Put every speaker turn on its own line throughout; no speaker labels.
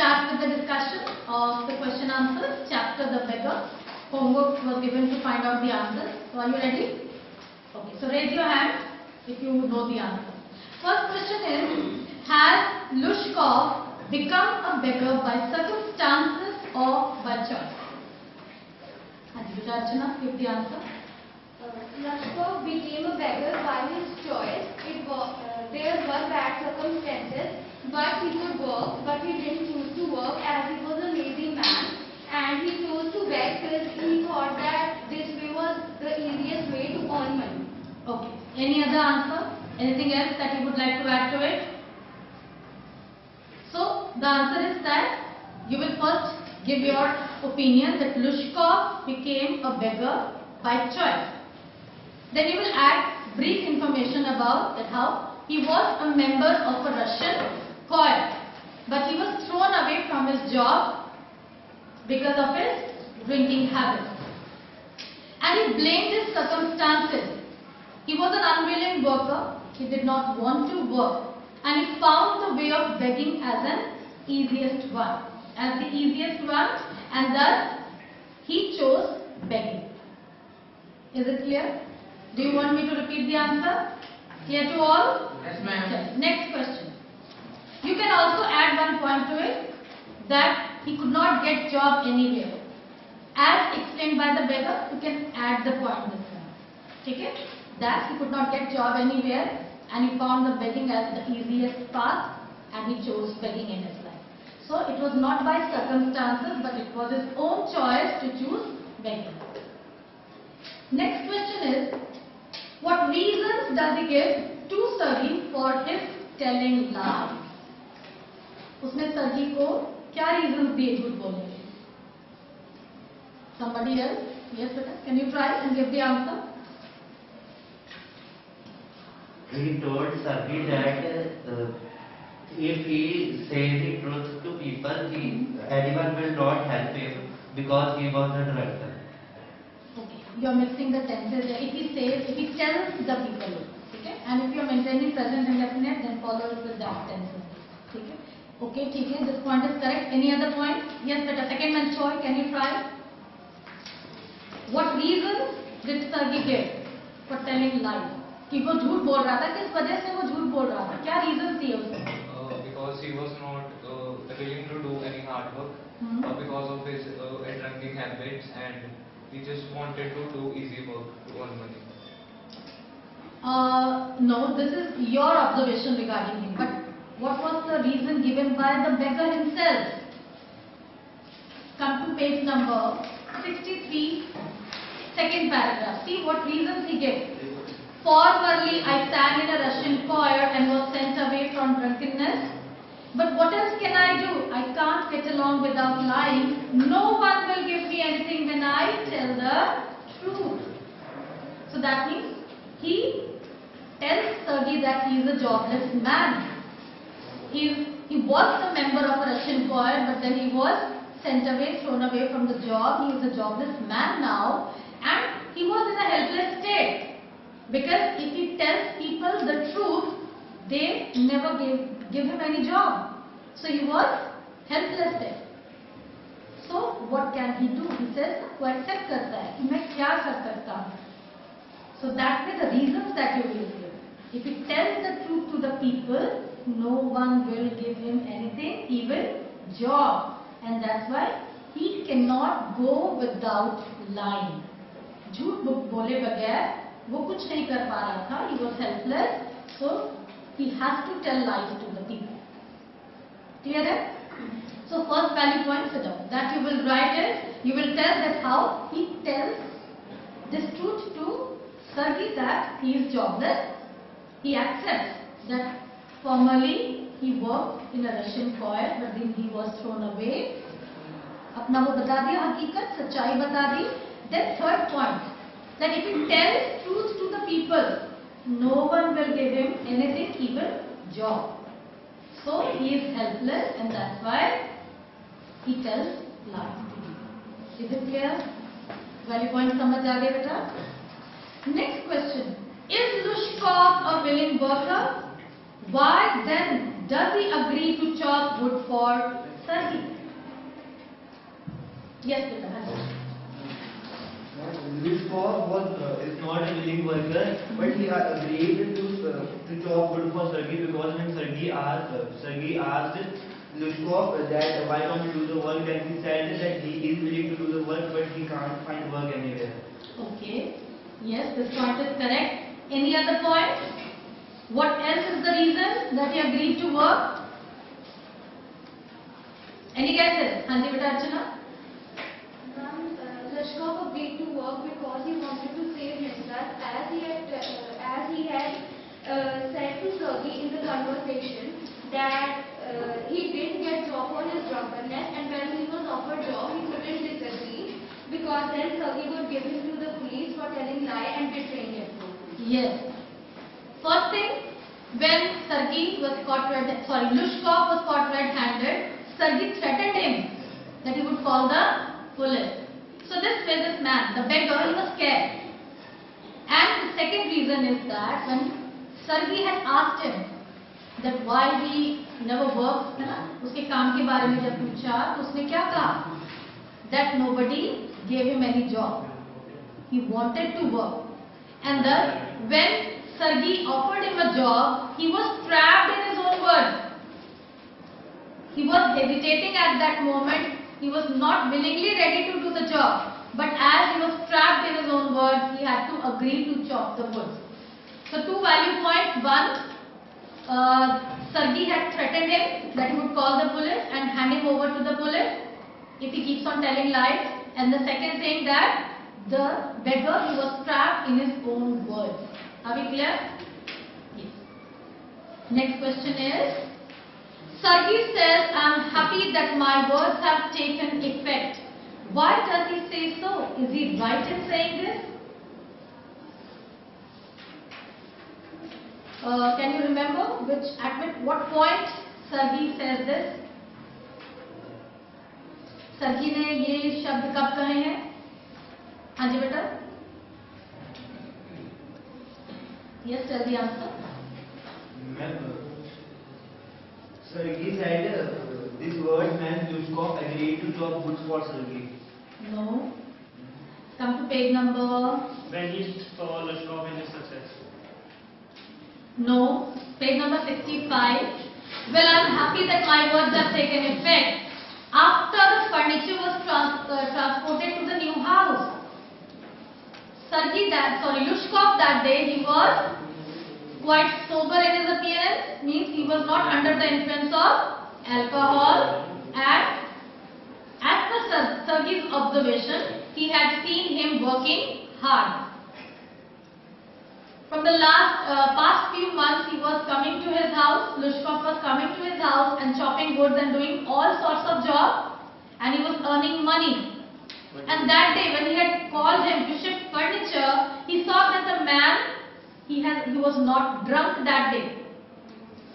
start with the discussion of the question answers. Chapter The Beggar. Homework was given to find out the answers. So are you ready? Okay. So raise your hand if you know the answer. First question is: has Lushkov become a beggar by circumstances or by choice? Archana, give the answer.
Lushkov became a beggar by his choice. There were bad circumstances, but he could work, but he didn't choose to work as he was a lazy man, and he chose to beg because he thought that this way was the easiest way to earn money.
Okay. Any other answer? Anything else that you would like to add to it? So the answer is that you will first give your opinion that Lushkov became a beggar by choice. Then you will add brief information about that how he was a member of a Russian choir, but he was thrown away from his job because of his drinking habits. And he blamed his circumstances. He was an unwilling worker. He did not want to work, and he found the way of begging as the easiest one, and thus he chose begging. Is it clear? Do you want me to repeat the answer? Clear to all?
Yes, ma'am.
Next question. You can also add one point to it that he could not get job anywhere. As explained by the beggar, you can add the point this time. Okay? That he could not get job anywhere and he found the begging as the easiest path and he chose begging in his life. So it was not by circumstances but it was his own choice to choose begging. Next question is, what reasons does he give to Sergey for his telling lies? उसने सर्गी को क्या reasons दिए झूठ बोलने के? Somebody else? Yes, beta. Can you try and give the answer?
He told Sergey that if he says the truth to people, anyone will not help him because he was a drunken.
Okay, you are mixing the tenses. If he tells the people, okay, and if you are maintaining present indefinite, then follow it with that tense. Okay. Okay, okay, this point is correct. Any other point? Yes, beta. Second man Choi, can you try? What reasons did Sergey give for telling lies? कि वो झूठ बोल रहा था, किस वजह से वो झूठ बोल रहा था? क्या reasons दिए उसने?
Because he was not willing to do any hard work, because of his drinking habits, and he just wanted to do easy work to earn money.
No, this is your observation regarding him. But what was the reason given by the beggar himself? Come to page number 63, second paragraph. See what reasons he gave. Formerly, I sang in a Russian choir and was sent away from drunkenness. But what else can I do? I can't get along without lying. No one will give me anything when I tell the truth. So that means he tells Sergey that he is a jobless man. He was a member of a Russian choir, but then he was thrown away from the job. He is a jobless man now, and he was in a helpless state. Because if he tells people the truth, they never give him any job. So he was helpless there. So what can he do? He says, वो accept करता है कि मैं क्या कर सकता हूँ. So that is the reasons that he will give. If he tells the truth to the people, no one will give him anything, even job. And that's why he cannot go without lying. झूठ बोले बगैर वो कुछ नहीं कर पा रहा था. He was helpless, so he has to tell lies to the people. Clear it? So first value point, sit down. That you will write it. You will tell that how he tells this truth to Sergey that he is jobless. He accepts that formerly he worked in a Russian choir, but then he was thrown away. अपना वो बता दिया हकीकत, सच्चाई बता दी. Then third point, that if he tells truth to the people, no one will give him anything, even job. So he is helpless, and that's why he tells lies. Is it clear? Value point समझ आ गया बेटा? Next question: is Lushkov a willing worker? Why then does he agree to chop wood for Sergey? Yes, Peter.
Lushkov is not a willing worker, but he agreed to chop wood for Sergey because when Sergey asked Lushkov that why don't you do the work, then he said that he is willing to do the work, but he can't find work anywhere.
Okay. Yes, this point is correct. Any other point? What else is the reason that he agreed to work? Any guesses? Hanji beta Archana?
Ma'am, Lushkov agreed to work because he wanted to save himself, as he had said to Sergey in the conversation that he didn't get job for his drunkenness, and when he was offered job, he couldn't disagree because then Sergey would give him to the police for telling lie and betraying him.
Yes. First thing, when Lushkov was caught red-handed, Sergey threatened him that he would call the police. So this way, this man, the beggar, he was scared. And the second reason is that when Sergey had asked him that why he never works, है ना, उसके काम के बारे में जब पूछा, तो उसने क्या कहा? That nobody gave him any job. He wanted to work. And thus, when Sergey offered him a job, he was trapped in his own words. He was hesitating at that moment. He was not willingly ready to do the job. But as he was trapped in his own words, he had to agree to chop the wood. So two value points. One, Sergey had threatened him that he would call the police and hand him over to the police if he keeps on telling lies. And the second thing, that the beggar, he was trapped in his own words. Are we clear? Yes. Next question is, Sergey says, I am happy that my words have taken effect. Why does he say so? Is he right in saying this? Can you remember what point Sergey says this? Sergey ने ये शब्द कब कहे हैं? हाँ जी बेटा? Yes, tell the answer.
Sergey said this word meant Lushkov agreed to chop wood for Sergey.
No. Come to page number.
When he saw Lushkov in his success.
No. Page number 65. Well, I am happy that my words have taken effect. After the furniture was transported to the new house. Lushkov that day, he was quite sober in his appearance, means he was not under the influence of alcohol, and as per Sergey's observation, he had seen him working hard. From the past few months, he was coming to his house, Lushkov was coming to his house and chopping woods and doing all sorts of jobs, and he was earning money. And that day, when he had called him to shift furniture, he saw that the man, he was not drunk that day,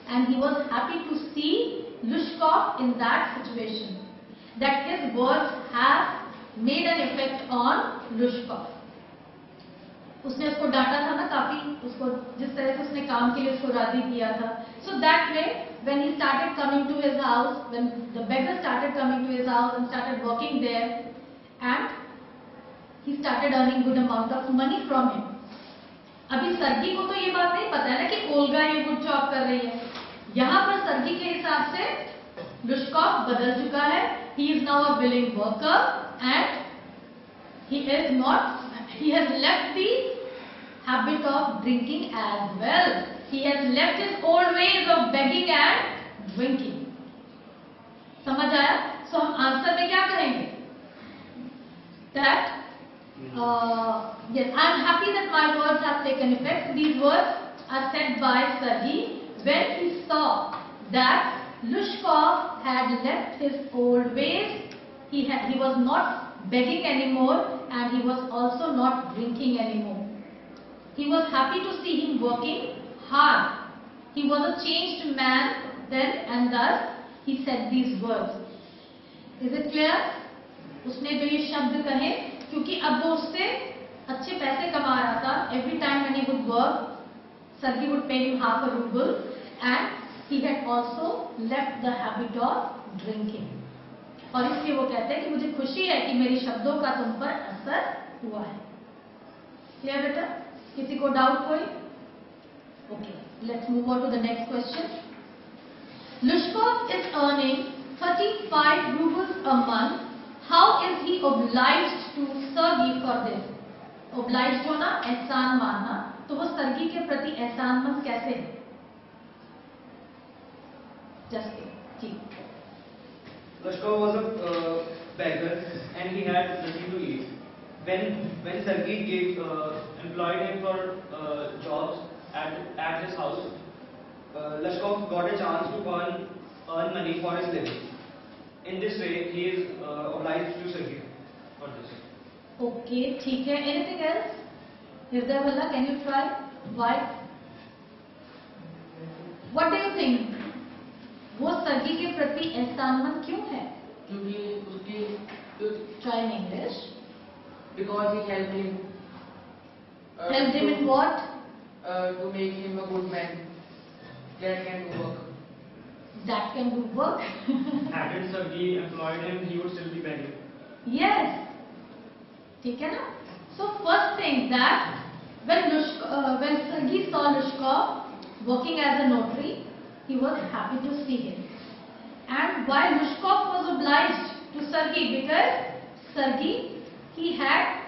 and he was happy to see Lushkov in that situation, that his words have made an effect on Lushkov. उसने उसको डांटा था ना काफी, उसको जिस तरह से उसने काम के लिए उसको राजी किया था. So that way, when he started coming to his house, when the beggar started coming to his house and started working there, and he started earning good amount of money from him. अभी सर्गी को तो ये बात नहीं पता है ना कि ओल्गा ये वुड चॉप कर रही है. यहाँ पर सर्गी के हिसाब से लुश्कॉव बदल चुका है. He is now a willing worker and he has left the habit of drinking as well. He has left his old ways of begging and drinking. समझ आया? So हम आंसर में क्या कहेंगे? That yes, I am happy that my words have taken effect. These words are said by Sergey when he saw that Lushkov had left his old ways. He was not begging anymore and he was also not drinking anymore. He was happy to see him working hard. He was a changed man then, and thus he said these words. Is it clear? उसने जो ये शब्द कहे, क्योंकि अब वो उससे अच्छे पैसे कमा रहा था. Every time when he would work, Sergey would pay him half a ruble, and he had also left the habit of drinking. और इसलिए वो कहते हैं कि मुझे खुशी है कि मेरी शब्दों का तुम पर असर हुआ है. क्लियर बेटा? किसी को डाउट कोई? Okay, let's move on to the next question. Lushkov is earning 35 rubles a month. How is he obliged to Sergey for this? Obliged होना, एहसान मानना. तो वो सर्गी के प्रति एहसानमंद कैसे है? Just ठीक.
Lushkov was a beggar and he had nothing to eat. When Sergei employed him for jobs at his house, Lushkov got a chance to earn money for his living. In this way, he is obliged to Sergei for this.
Okay, ठीक है. Anything else? Hriday Bhalla, can you try? Why? What do you think? वो सर्गी के प्रति एहसानमंद क्यों है?
क्योंकि उसकी
Try in English.
because he helped him
Helped him in what?
to make him a good man that can do work.
That can do work.
Hadn't Sergei employed him, he would still be begging.
Yes. ठीक है ना? So first thing that when Sergei saw Lushkov working as a notary, he was happy to see him. And why Lushkov was obliged to Sergei? Because Sergei, he had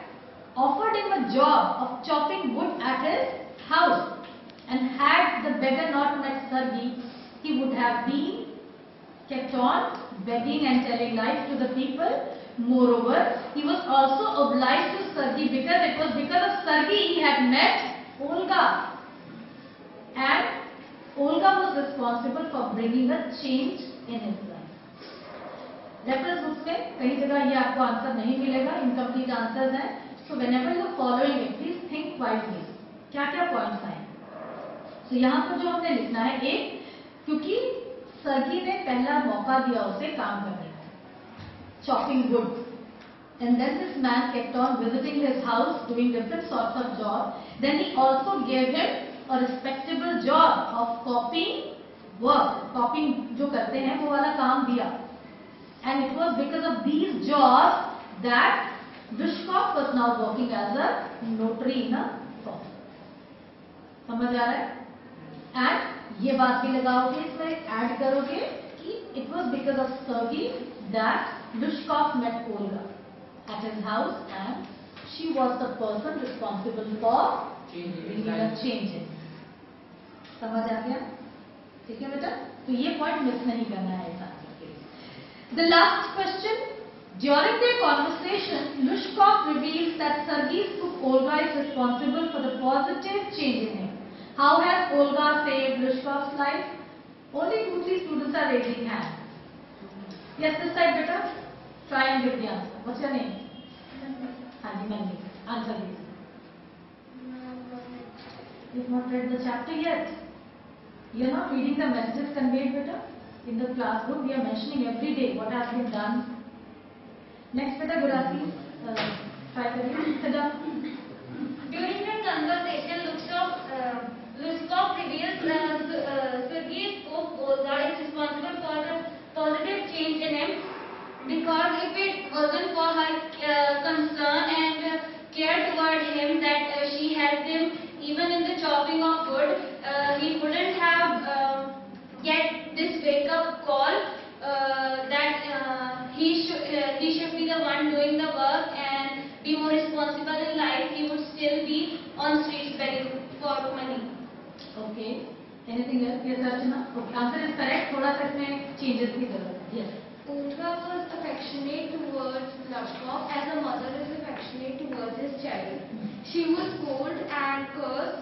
offered him a job of chopping wood at his house. And had the beggar not met Sergei, he would have been kept on begging and telling lies to the people. Moreover, he was also obliged to Sergei because it was because of Sergei he had met Olga. And Olga was responsible for bringing a change in his life. Reference books में कई जगह ये आपको answer नहीं मिलेगा, incomplete answers हैं. So whenever you following it, please think wisely. क्या क्या पॉइंट्स आए? तो यहाँ पर जो हमने लिखना है, एक, क्योंकि सर्गी ने पहला मौका दिया उसे काम करने का, chopping wood, and then this man kept on visiting his house doing different sorts of jobs. Then he also gave him a respectable job of copying work. Copying जो करते हैं वो वाला काम दिया. And it was because of these jobs that Lushkov was now working as a notary in a firm. समझ आ रहा है? And ये बात भी लगाओगे, इसमें ऐड करोगे कि it was because of Sergei that Lushkov met Olga at his house and she was the person responsible for bringing a change in. समझ आ गया? ठीक है बेटा? तो ये पॉइंट मिस नहीं करना है इस आंसर के लिए. The last question. During their conversation, Lushkov reveals that Sergei took Olga is responsible for the positive change in him. How has Olga saved Lushkov's life? Only 2-3 students are raising hands. Yes, this side, beta. Try and give the answer. What's your name? Hanji, Manvi. Answer please. You've not read the chapter yet. You're not reading the messages conveyed, beta. In the classroom, we are mentioning every day what has been done. Next, beta, Gurasi. Try kariye. Sit down.
During the conversation, Lushkov reveals Sergei spoke Olga is responsible for the positive change in him, because if it wasn't for her concern and care toward him that she helped him even in the chopping of wood, he wouldn't have get this wake up call that he should be the one doing the work and be more responsible in life. He would still be on streets begging for money.
Okay. Anything else? Yes, Archana? Okay. Answer is correct. थोड़ा सा इसमें changes की जरूरत है. Yes.
Olga was affectionate towards Lushkov as a mother is affectionate towards his child. She would scold and curse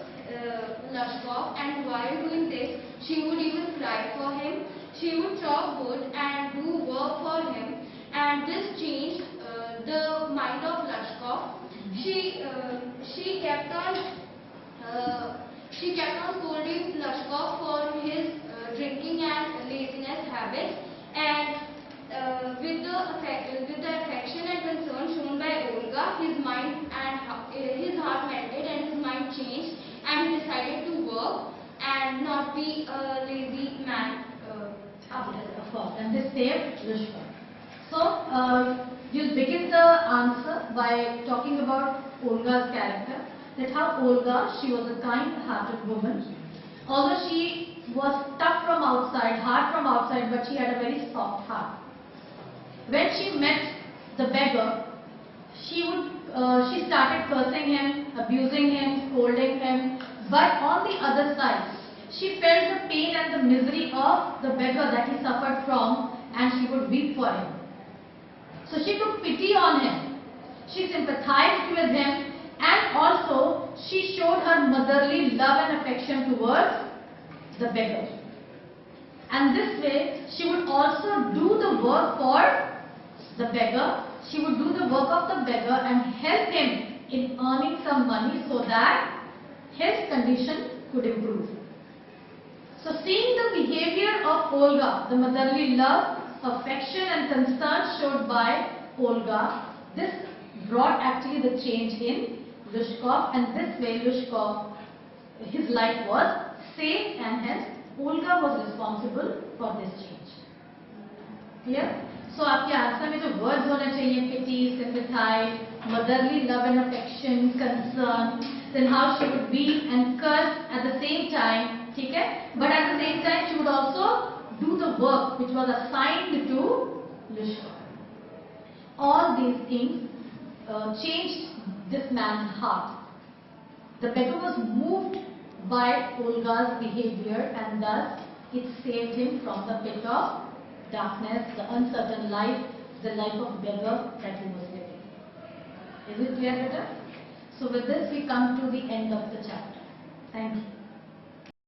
Lushkov, and while doing this, she would even cry for him. She would chop wood and do work for him, and this changed the mind of Lushkov. She kept on scolding Lushkov for his drinking and laziness habits, and with the affection and concern shown by Olga, his mind and his heart melted and his mind changed, and he decided to work and not be a lazy man after that.
Of course, and this saved Lushka. So, you'll begin the answer by talking about Olga's character. That how Olga, she was a kind-hearted woman. Although she was tough from outside, hard from outside, but she had a very soft heart. When she met the beggar, she started cursing him, abusing him, scolding him. But on the other side, she felt the pain and the misery of the beggar that he suffered from, and she would weep for him. So she took pity on him. She sympathized with him, and also she showed her motherly love and affection towards the beggar. And this way, she would also do the work for the beggar. She would do the work of the beggar and help him in earning some money so that his condition could improve. So seeing the behavior of Olga, the motherly love, affection and concern showed by Olga, this brought actually the change in Lushkov, and this way Lushkov, his life was saved, and hence Olga was responsible for this change. Clear? So आपके answer में जो words होने चाहिए pity, sympathize, motherly love and affection, concern, then how she would weep and curse at the same time, ठीक है? But at the same time she would also do the work which was assigned to Lushka. All these things changed this man's heart. The beggar was moved by Olga's behavior, and thus it saved him from the pit of darkness, the uncertain life, the life of beggar that he was living. Is it clear, better? So with this we come to the end of the chapter. Thank you.